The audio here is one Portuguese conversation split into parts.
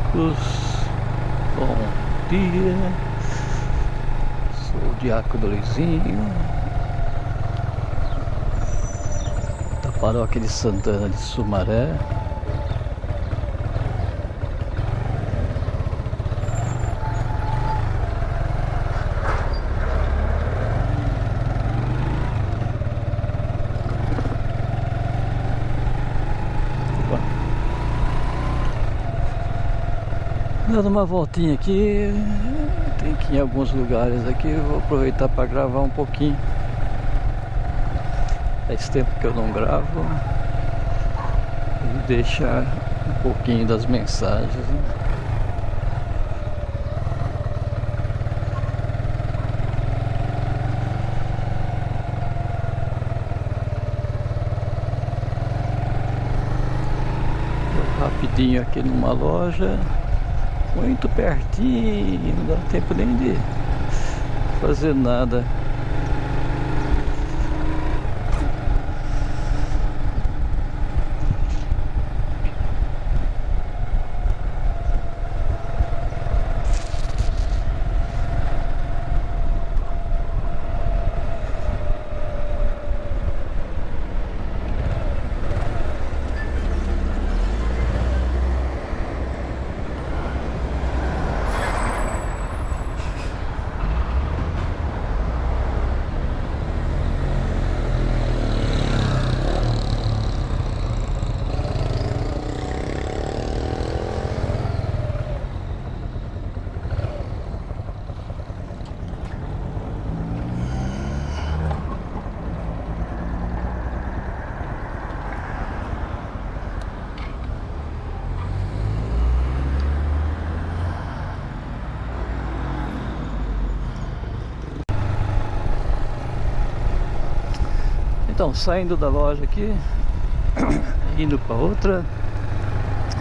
amigos, bom dia, sou o Diácono Luizinho, da paróquia de Santana de Sumaré. Dando uma voltinha aqui, tem que ir em alguns lugares aqui, vou aproveitar para gravar um pouquinho. Faz tempo que eu não gravo e deixar um pouquinho das mensagens, né? Vou rapidinho aqui numa loja. Muito pertinho, não dá tempo nem de fazer nada. Então, saindo da loja aqui, indo para outra.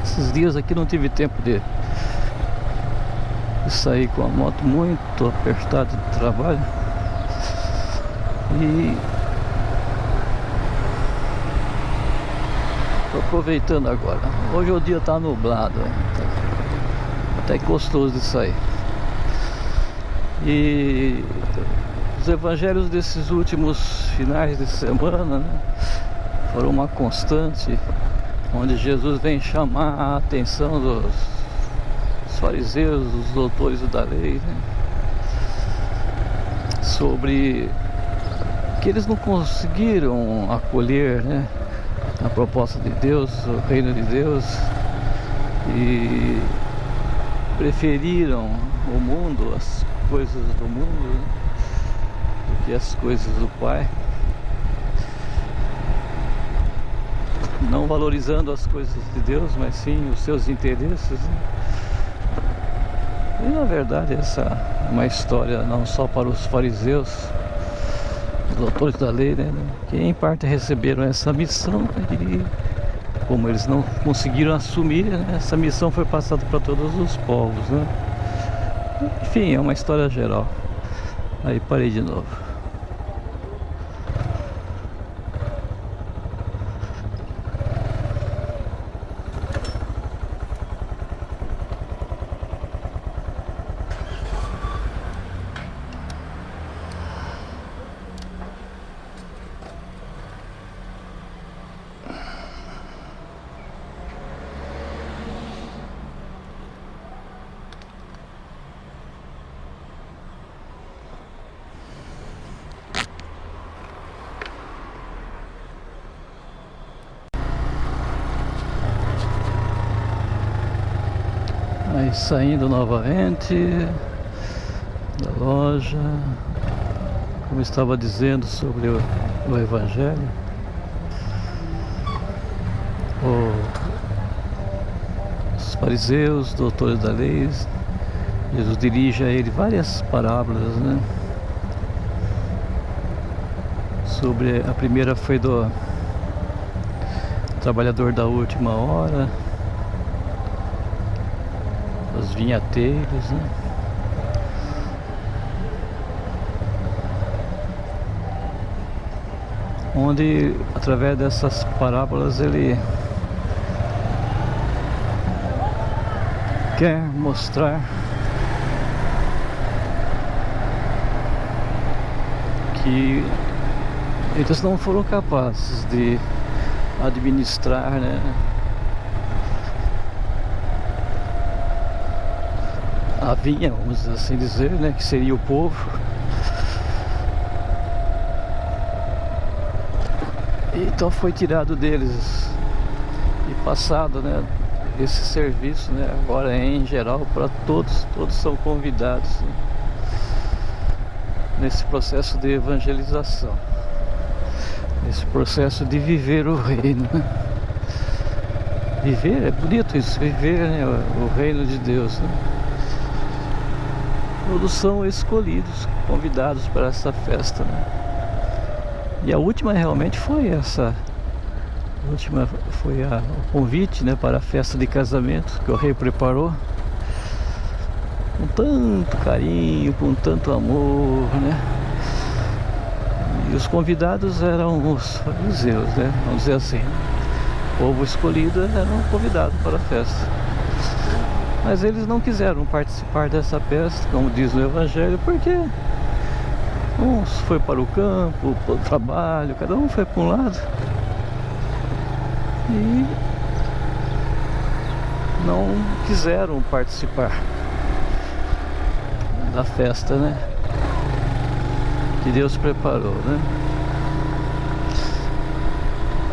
Esses dias aqui não tive tempo de sair com a moto, muito apertada de trabalho. E tô aproveitando agora. Hoje o dia tá nublado, até gostoso de sair. E os evangelhos desses últimos finais de semana, né, foram uma constante, onde Jesus vem chamar a atenção dos fariseus, dos doutores da lei, né, sobre que eles não conseguiram acolher, né, a proposta de Deus, o reino de Deus, e preferiram o mundo, as coisas do mundo, né, do que as coisas do Pai, não valorizando as coisas de Deus, mas sim os seus interesses, né? E na verdade essa é uma história não só para os fariseus, os doutores da lei, né, que em parte receberam essa missão, e como eles não conseguiram assumir, né, essa missão foi passada para todos os povos, né? Enfim, é uma história geral. Aí parei de novo. Aí saindo novamente da loja, como estava dizendo sobre o Evangelho, os fariseus, doutores da lei, Jesus dirige a ele várias parábolas, né? Sobre a primeira foi do trabalhador da última hora, os vinhateiros, né? Onde através dessas parábolas ele quer mostrar que eles não foram capazes de administrar, né, a vinha, vamos assim dizer, né, que seria o povo. Então foi tirado deles e passado, né, esse serviço, né, agora é em geral para todos são convidados, né, nesse processo de evangelização, nesse processo de viver o reino, né? Viver, é bonito isso, viver, né, o reino de Deus, né? Todos são escolhidos, convidados para essa festa, né? E a última realmente foi essa. A última foi o convite, né, para a festa de casamento que o rei preparou com tanto carinho, com tanto amor, né? E os convidados eram os fariseus, né? Vamos dizer assim. O povo escolhido eram convidados para a festa. Mas eles não quiseram participar dessa festa, como diz no Evangelho, porque uns foi para o campo, para o trabalho, cada um foi para um lado. E não quiseram participar da festa, né, que Deus preparou, né?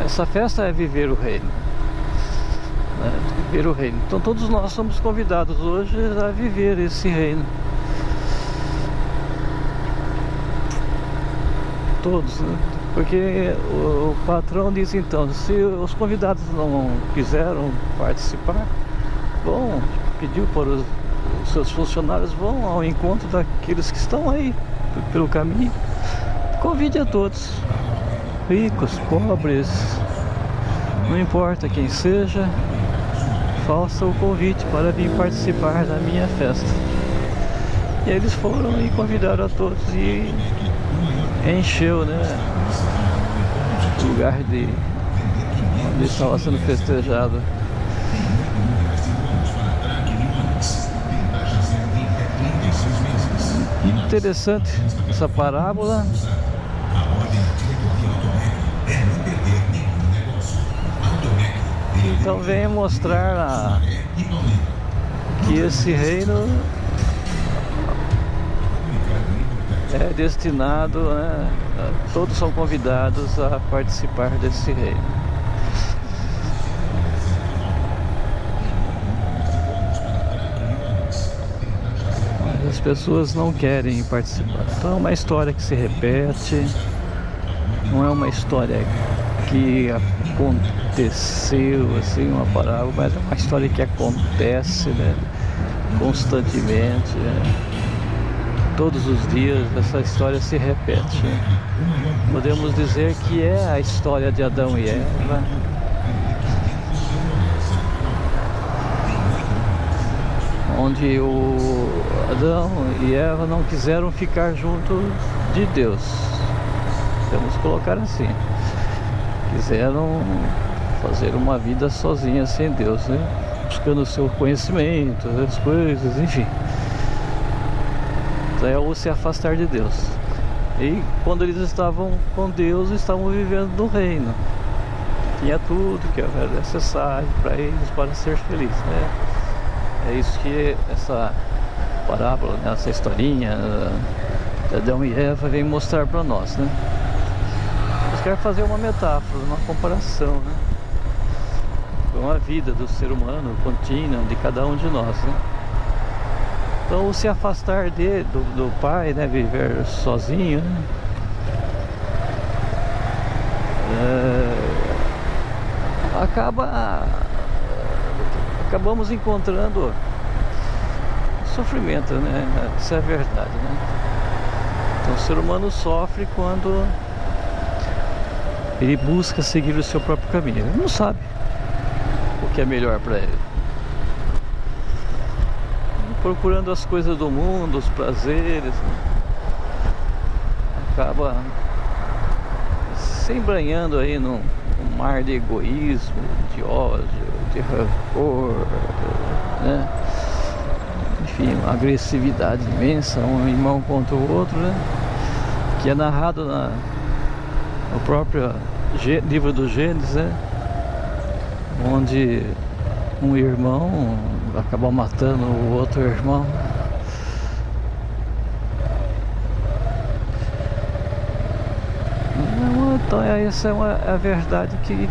Essa festa é viver o reino, né? Viver o reino. Então todos nós somos convidados hoje a viver esse reino. Todos, né? Porque o patrão diz então, se os convidados não quiseram participar, bom, pediu para os seus funcionários, vão ao encontro daqueles que estão aí pelo caminho, convide a todos, ricos, pobres, não importa quem seja, faça o convite para vir participar da minha festa. E eles foram e convidaram a todos e encheu, né, o lugar de onde estava sendo festejado. Interessante essa parábola. Então vem mostrar que esse reino é destinado, né, todos são convidados a participar desse reino. Mas as pessoas não querem participar. Então é uma história que se repete, não é uma história que aconteceu assim, uma parábola, mas é uma história que acontece, né, constantemente, né? Todos os dias essa história se repete, né? Podemos dizer que é a história de Adão e Eva, onde o Adão e Eva não quiseram ficar junto de Deus, vamos colocar assim, quiseram fazer uma vida sozinha sem Deus, né? Buscando o seu conhecimento, as coisas, enfim. É o se afastar de Deus. E quando eles estavam com Deus, estavam vivendo no reino, tinha tudo que era necessário para eles para ser felizes, né? É isso que essa parábola, né, essa historinha de Adão e Eva vem mostrar para nós, né? Eu quero fazer uma metáfora, uma comparação, né, com a vida do ser humano contínua de cada um de nós, né? Então, se afastar do pai, né, viver sozinho, né, acabamos encontrando sofrimento, né? Isso é verdade, né? Então, o ser humano sofre quando ele busca seguir o seu próprio caminho. Ele não sabe o que é melhor para ele. Procurando as coisas do mundo, os prazeres, né? Acaba se embranhando aí num mar de egoísmo, de ódio, de rancor, né? enfim, uma agressividade imensa, um irmão contra o outro, né? Que é narrado no próprio livro do Gênesis, né? Onde um irmão acaba matando o outro irmão. Então essa é a verdade que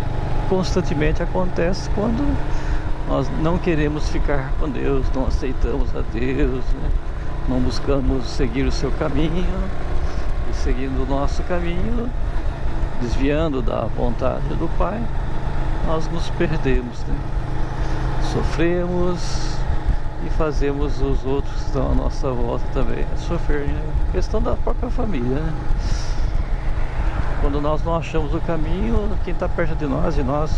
constantemente acontece quando nós não queremos ficar com Deus, não aceitamos a Deus, né? Não buscamos seguir o seu caminho, e seguindo o nosso caminho, desviando da vontade do Pai, nós nos perdemos, né? Sofremos e fazemos os outros que estão à nossa volta também sofrer, né? Questão da própria família, né? Quando nós não achamos o caminho, quem está perto de nós e nós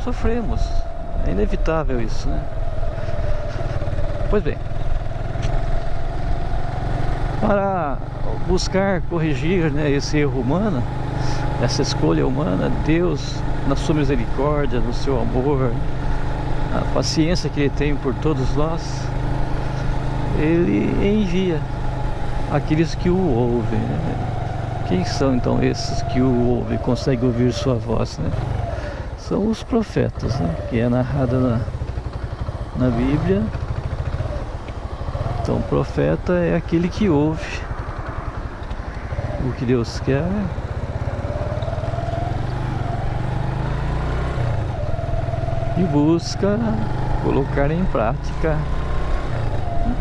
sofremos. É inevitável isso, né? Pois bem, para buscar corrigir, né, esse erro humano, essa escolha humana, Deus, na sua misericórdia, no seu amor, a paciência que Ele tem por todos nós, Ele envia aqueles que o ouvem, né? Quem são então esses que o ouvem, conseguem ouvir sua voz, né? São os profetas, né? Que é narrado na Bíblia. Então o profeta é aquele que ouve o que Deus quer e busca colocar em prática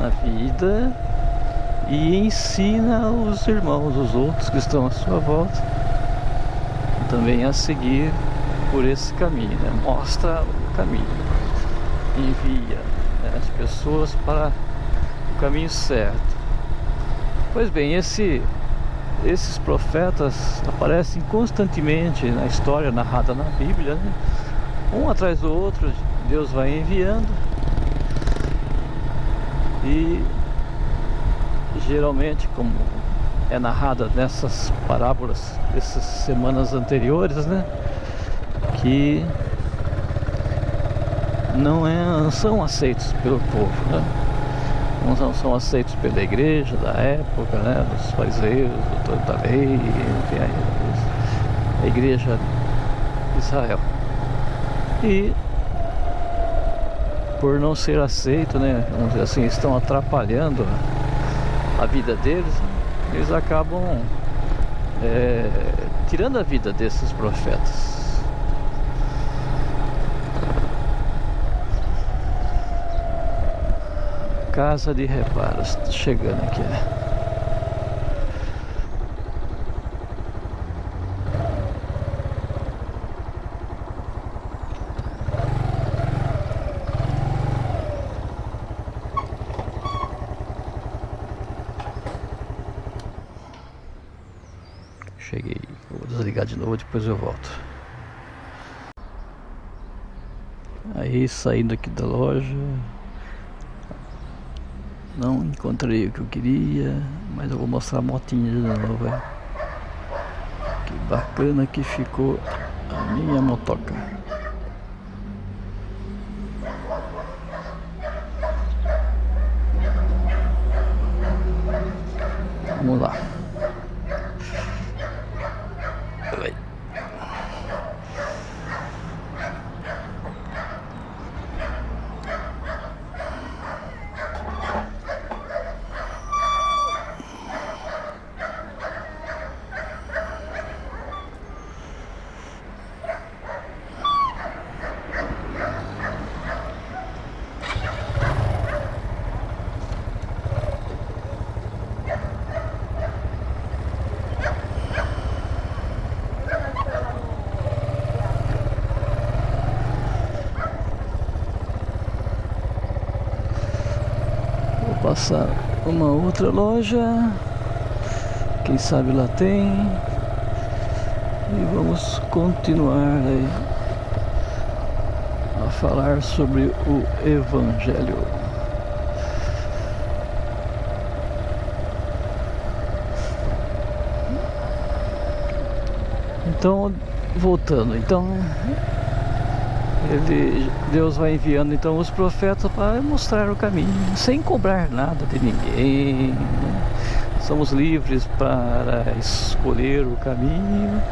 na vida e ensina os irmãos, os outros que estão à sua volta, também a seguir por esse caminho, né? Mostra o caminho, envia, né, as pessoas para o caminho certo. Pois bem, esses profetas aparecem constantemente na história narrada na Bíblia, né? Um atrás do outro, Deus vai enviando, e geralmente, como é narrada nessas parábolas dessas semanas anteriores, né, que não são aceitos pelo povo, né? Não são aceitos pela igreja da época, né, dos fariseus, doutores da lei, enfim, a igreja de Israel. E por não ser aceito, né, vamos dizer assim, estão atrapalhando a vida deles, né? Eles acabam tirando a vida desses profetas. Casa de reparos, chegando aqui, né? Cheguei, vou desligar de novo, depois eu volto. Aí, saindo aqui da loja, não encontrei o que eu queria, mas eu vou mostrar a motinha de novo, é. Que bacana que ficou a minha motoca. Vamos lá. Passar uma outra loja, quem sabe lá tem, e vamos continuar aí a falar sobre o Evangelho. Então, voltando, Deus vai enviando então os profetas para mostrar o caminho, sem cobrar nada de ninguém, né? Somos livres para escolher o caminho.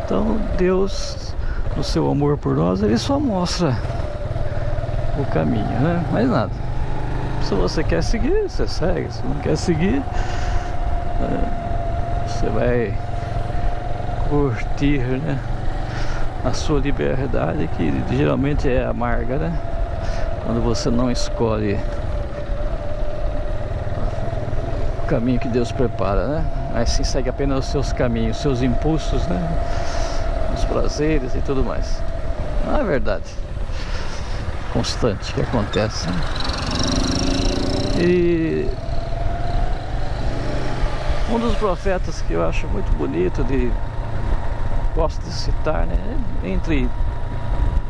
Então Deus, no seu amor por nós, Ele só mostra o caminho, né? Mais nada. Se você quer seguir, você segue. Se não quer seguir, você vai curtir, né, a sua liberdade, que geralmente é amarga, né? Quando você não escolhe o caminho que Deus prepara, né? Mas sim segue apenas os seus caminhos, os seus impulsos, né? Os prazeres e tudo mais. Não é verdade constante que acontece, né? E um dos profetas que eu acho muito bonito, gosto de citar, né, entre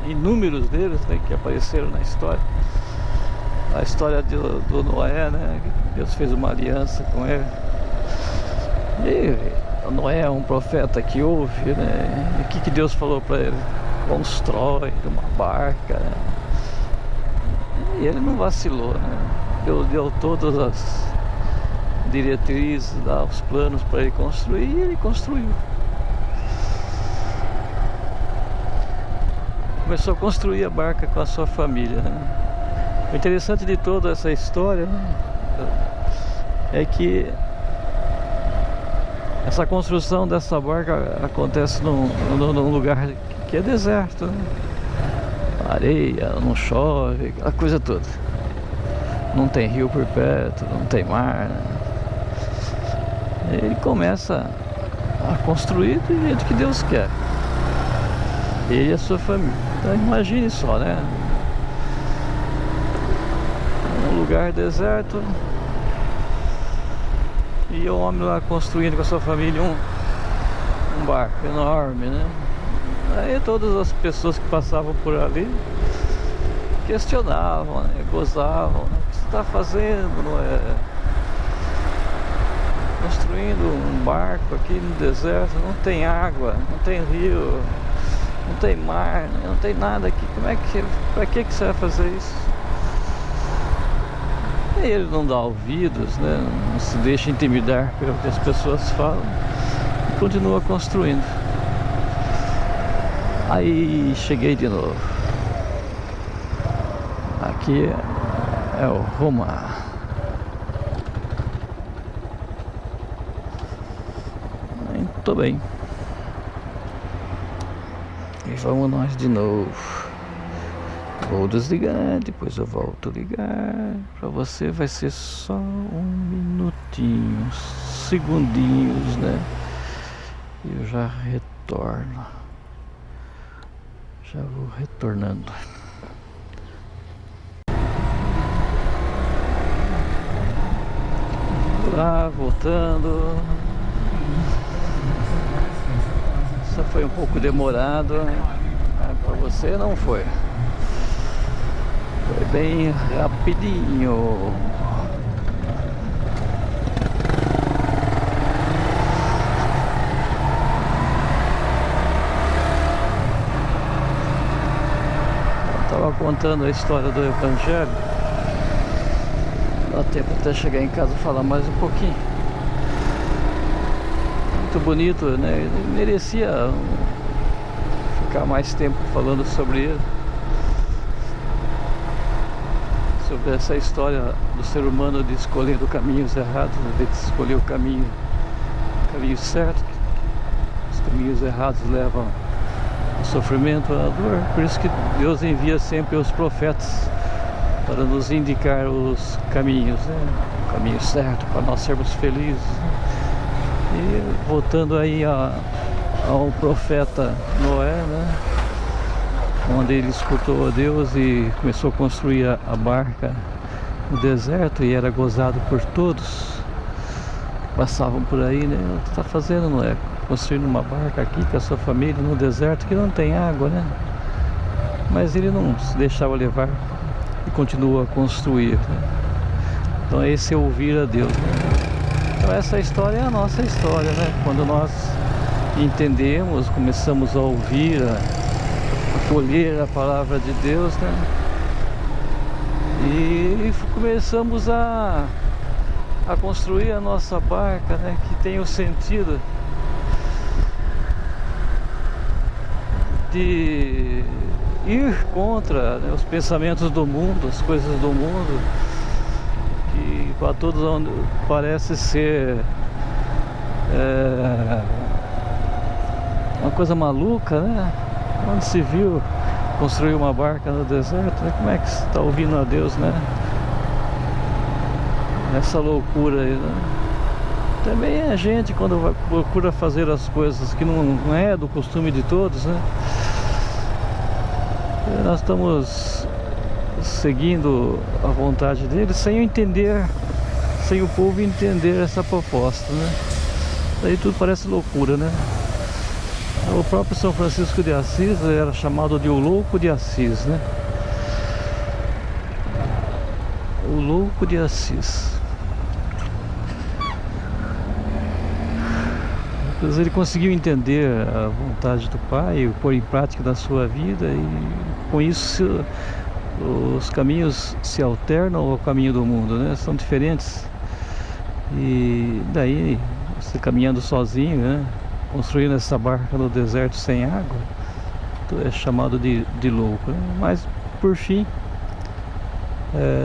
inúmeros deles, né, que apareceram na história, a história do Noé, né? Deus fez uma aliança com ele. E Noé é um profeta que ouve, né? E o que Deus falou para ele? Constrói uma barca, né? E ele não vacilou, né? Deu todas as diretrizes, dá os planos para ele construir, e ele construiu. Começou a construir a barca com a sua família, né? O interessante de toda essa história, né, é que essa construção dessa barca acontece num lugar que é deserto, né? Areia, não chove, aquela coisa toda. Não tem rio por perto, não tem mar, né? Ele começa a construir do jeito que Deus quer, ele e a sua família. Então imagine só, né? Um lugar deserto e o homem lá construindo com a sua família um barco enorme, né? Aí todas as pessoas que passavam por ali questionavam, né? Gozavam, né? O que você está fazendo, não é? Construindo um barco aqui no deserto, não tem água, não tem rio, não tem mar, né? Não tem nada aqui. Para que você vai fazer isso? E ele não dá ouvidos, né? Não se deixa intimidar pelo que as pessoas falam e continua construindo. Aí cheguei de novo. Aqui é o Roma. Muito bem. E vamos nós de novo. Vou desligar, depois eu volto a ligar. Pra você vai ser só um minutinho, segundinhos, né? E eu já retorno. Já vou retornando. Lá, voltando. Só foi um pouco demorado. Para você não foi. Foi bem rapidinho. Estava contando a história do Evangelho. Dá tempo até chegar em casa e falar mais um pouquinho. Muito bonito, né? Ele merecia ficar mais tempo falando sobre ele. Sobre essa história do ser humano de escolher os caminhos errados, de escolher o caminho certo. Os caminhos errados levam ao sofrimento, à dor. Por isso que Deus envia sempre os profetas para nos indicar os caminhos, né? O caminho certo para nós sermos felizes. E voltando aí ao profeta Noé, né? Onde ele escutou a Deus e começou a construir a barca no deserto e era gozado por todos. Passavam por aí, né? O que está fazendo, Noé? Construindo uma barca aqui com a sua família no deserto que não tem água, né? Mas ele não se deixava levar e continua a construir, né? Então esse é ouvir a Deus, né? Então essa história é a nossa história, né? Quando nós entendemos, começamos a ouvir acolher a palavra de Deus, né? E começamos a construir a nossa barca, né? Que tem o sentido de ir contra, né, os pensamentos do mundo, as coisas do mundo, que para todos parece ser uma coisa maluca, né? Onde se viu construir uma barca no deserto, né? Como é que você está ouvindo a Deus, né? Essa loucura aí, né? Também a gente, quando procura fazer as coisas que não é do costume de todos, né? Nós estamos seguindo a vontade dele sem entender, sem o povo entender essa proposta, né? Daí tudo parece loucura, né? O próprio São Francisco de Assis era chamado de o louco de Assis, né? O louco de Assis. Ele conseguiu entender a vontade do Pai, o pôr em prática na sua vida, e com isso os caminhos se alternam ao caminho do mundo, né? São diferentes. E daí, você caminhando sozinho, né? Construindo essa barca no deserto sem água, é chamado de louco, né? Mas por fim,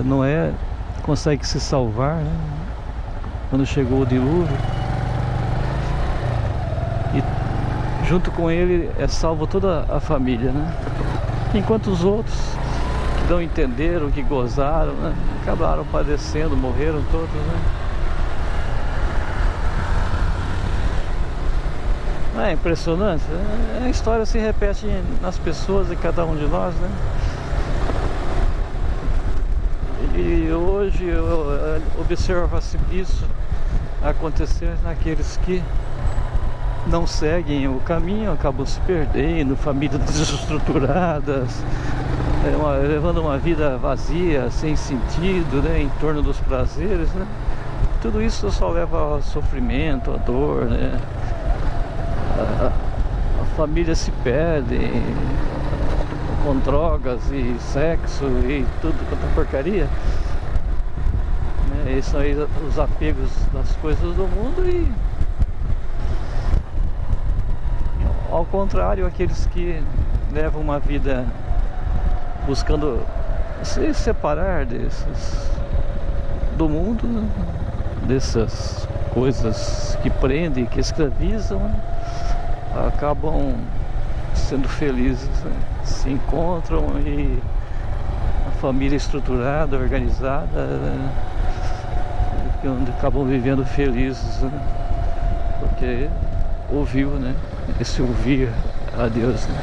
Noé consegue se salvar, né? Quando chegou o dilúvio, e junto com ele é salvo toda a família, né? Enquanto os outros que não entenderam, que gozaram, né, acabaram padecendo, morreram todos, né? É impressionante, a história se repete nas pessoas de cada um de nós, né? E hoje observa-se isso acontecer naqueles que não seguem o caminho, acabam se perdendo, famílias desestruturadas, levando uma vida vazia, sem sentido, né? Em torno dos prazeres, né? Tudo isso só leva ao sofrimento, à dor, né? A família se perde com drogas e sexo e tudo quanto é porcaria, né? Esses aí os apegos das coisas do mundo, e ao contrário, aqueles que levam uma vida buscando se separar do mundo, né? Dessas coisas que prendem, que escravizam, né? Acabam sendo felizes, né? Se encontram e a família estruturada, organizada, né? Onde acabam vivendo felizes, né? Porque ouviu, né? Esse ouvir a Deus, né?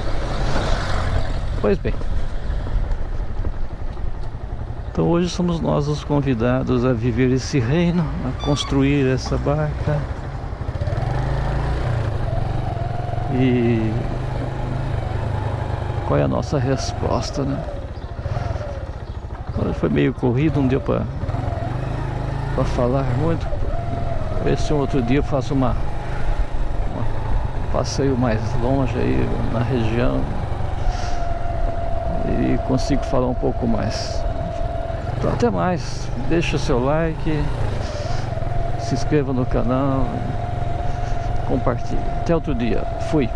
Pois bem, então hoje somos nós os convidados a viver esse reino, a construir essa barca. E qual é a nossa resposta, né? Foi meio corrido, não deu para falar muito. Esse outro dia eu faço um passeio mais longe aí na região e consigo falar um pouco mais. Então, até mais. Deixa o seu like, se inscreva no canal, compartilhe. Até outro dia. Fui.